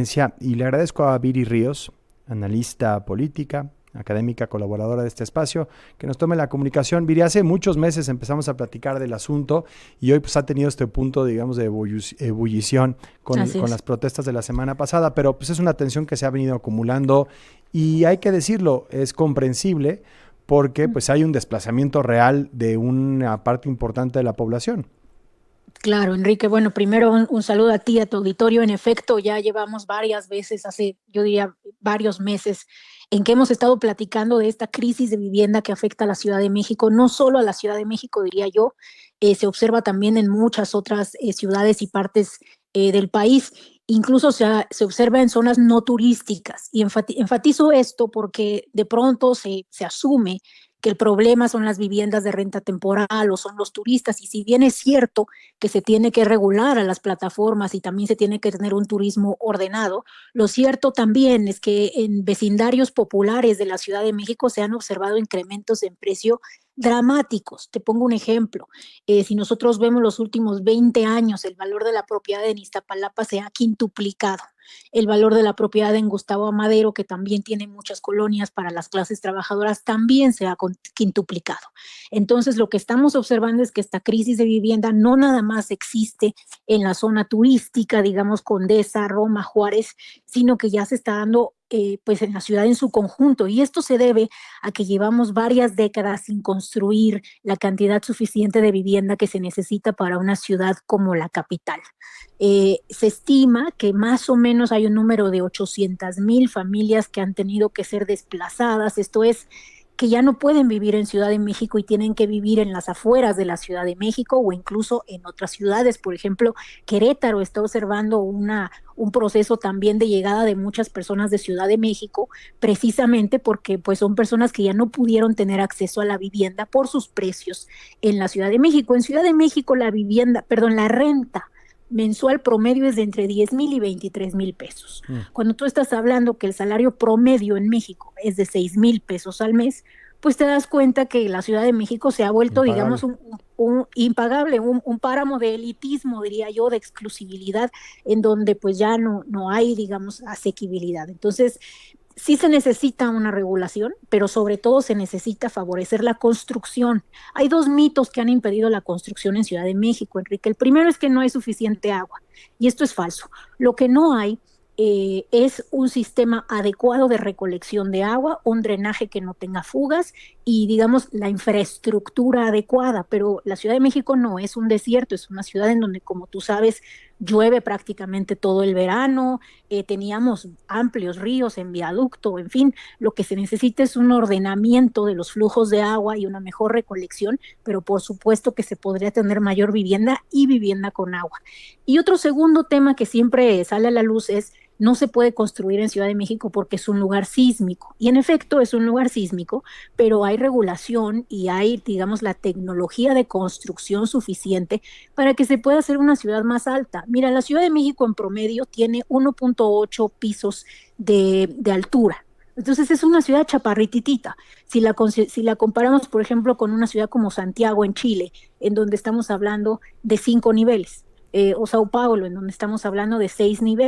conferencia y le agradezco a Viri Ríos, analista política, académica, colaboradora de este espacio, que nos tome la comunicación. Viri, hace muchos meses empezamos a platicar del asunto y hoy pues ha tenido este punto, digamos, de ebullición con las protestas de la semana pasada, pero pues es una tensión que se ha venido acumulando y hay que decirlo, es comprensible porque pues hay un desplazamiento real de una parte importante de la población. Claro, Enrique. Bueno, primero un saludo a ti, a tu auditorio. En efecto, ya llevamos varias veces, hace, yo diría, varios meses, en que hemos estado platicando de esta crisis de vivienda que afecta a la Ciudad de México, no solo a la Ciudad de México, diría yo, se observa también en muchas otras ciudades y partes del país. Incluso se observa en zonas no turísticas. Y enfatizo esto porque de pronto se asume que el problema son las viviendas de renta temporal o son los turistas. Y si bien es cierto que se tiene que regular a las plataformas y también se tiene que tener un turismo ordenado, lo cierto también es que en vecindarios populares de la Ciudad de México se han observado incrementos en precio dramáticos. Te pongo un ejemplo. Si nosotros vemos los últimos 20 años, el valor de la propiedad en Iztapalapa se ha quintuplicado. El valor de la propiedad en Gustavo Amadero, que también tiene muchas colonias para las clases trabajadoras, también se ha quintuplicado. Entonces, lo que estamos observando es que esta crisis de vivienda no nada más existe en la zona turística, digamos Condesa, Roma, Juárez, sino que ya se está dando pues en la ciudad en su conjunto. Y esto se debe a que llevamos varias décadas sin construir la cantidad suficiente de vivienda que se necesita para una ciudad como la capital. Se estima que más o menos hay un número de 800,000 familias que han tenido que ser desplazadas, esto es, que ya no pueden vivir en Ciudad de México y tienen que vivir en las afueras de la Ciudad de México o incluso en otras ciudades. Por ejemplo, Querétaro está observando un proceso también de llegada de muchas personas de Ciudad de México, precisamente porque pues, son personas que ya no pudieron tener acceso a la vivienda por sus precios en la Ciudad de México. En Ciudad de México la renta mensual promedio es de entre 10,000 y 23,000 pesos. Cuando tú estás hablando que el salario promedio en México es de 6,000 pesos al mes, pues te das cuenta que la Ciudad de México se ha vuelto, digamos, Impagable. un impagable, un páramo de elitismo, diría yo, de exclusividad, en donde pues ya no hay, digamos, asequibilidad. Entonces, sí se necesita una regulación, pero sobre todo se necesita favorecer la construcción. Hay dos mitos que han impedido la construcción en Ciudad de México, Enrique. El primero es que no hay suficiente agua, y esto es falso. Lo que no hay es un sistema adecuado de recolección de agua, un drenaje que no tenga fugas y, digamos, la infraestructura adecuada. Pero la Ciudad de México no es un desierto, es una ciudad en donde, como tú sabes, llueve prácticamente todo el verano, teníamos amplios ríos en viaducto, en fin, lo que se necesita es un ordenamiento de los flujos de agua y una mejor recolección, pero por supuesto que se podría tener mayor vivienda y vivienda con agua. Y otro segundo tema que siempre sale a la luz es no se puede construir en Ciudad de México porque es un lugar sísmico. Y en efecto es un lugar sísmico, pero hay regulación y hay, digamos, la tecnología de construcción suficiente para que se pueda hacer una ciudad más alta. Mira, la Ciudad de México en promedio tiene 1,8 pisos de altura. Entonces es una ciudad chaparrititita. Si la comparamos, por ejemplo, con una ciudad como Santiago en Chile, en donde estamos hablando de 5 niveles, o Sao Paulo, en donde estamos hablando de 6 niveles.